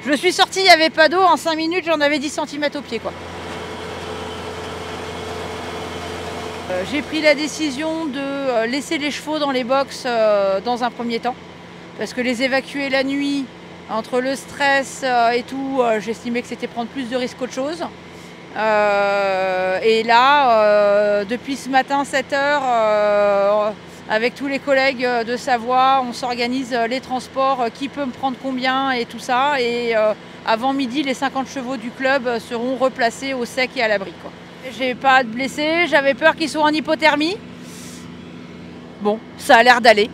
Je suis sortie, il n'y avait pas d'eau, en 5 minutes j'en avais 10 cm au pied, quoi. J'ai pris la décision de laisser les chevaux dans les box dans un premier temps, parce que les évacuer la nuit, entre le stress et tout, j'estimais que c'était prendre plus de risques qu'autre chose. Et là, depuis ce matin 7 h, avec tous les collègues de Savoie, on s'organise les transports, qui peut me prendre combien et tout ça. Et avant midi, les 50 chevaux du club seront replacés au sec et à l'abri, quoi. J'ai pas de blessés, j'avais peur qu'ils soient en hypothermie. Bon, ça a l'air d'aller.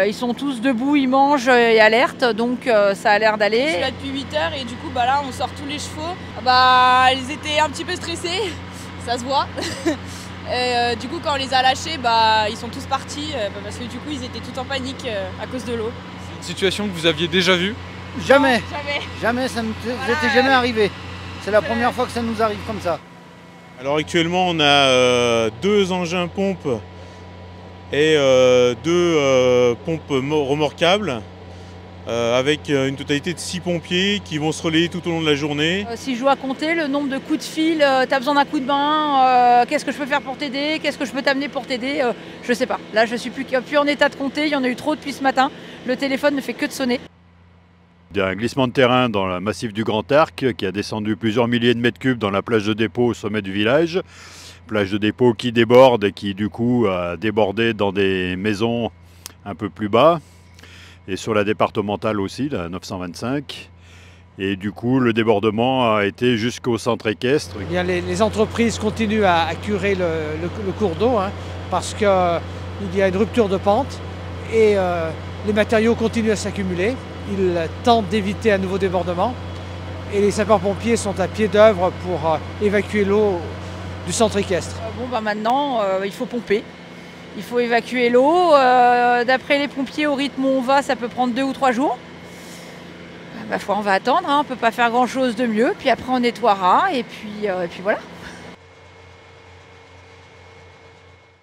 Ils sont tous debout, ils mangent et alertent, donc ça a l'air d'aller. Je suis là depuis 8 h et du coup là on sort tous les chevaux. Ils étaient un petit peu stressés, ça se voit. Et du coup quand on les a lâchés, ils sont tous partis parce que du coup ils étaient tous en panique à cause de l'eau. C'est une situation que vous aviez déjà vue? Jamais. Non, jamais. Jamais, ça nous était jamais arrivé. C'est la première fois que ça nous arrive comme ça. Alors actuellement on a 2 engins pompes et 2 pompes remorquables avec une totalité de 6 pompiers qui vont se relayer tout au long de la journée. Si je dois compter le nombre de coups de fil, t'as besoin d'un coup de main, qu'est-ce que je peux faire pour t'aider, qu'est-ce que je peux t'amener pour t'aider, je sais pas. Là je suis plus en état de compter, il y en a eu trop depuis ce matin, le téléphone ne fait que de sonner. Il y a un glissement de terrain dans le massif du Grand Arc qui a descendu plusieurs milliers de mètres cubes dans la plage de dépôt au sommet du village. Plage de dépôt qui déborde et qui du coup a débordé dans des maisons un peu plus bas. Et sur la départementale aussi, la 925. Et du coup le débordement a été jusqu'au centre équestre. Eh bien, les entreprises continuent à curer le cours d'eau parce qu'il y a une rupture de pente et les matériaux continuent à s'accumuler. Ils tentent d'éviter un nouveau débordement et les sapeurs-pompiers sont à pied d'œuvre pour évacuer l'eau du centre équestre. Maintenant, il faut pomper, il faut évacuer l'eau. D'après les pompiers, au rythme où on va, ça peut prendre 2 ou 3 jours. On va attendre, on ne peut pas faire grand-chose de mieux, puis après on nettoiera et puis voilà.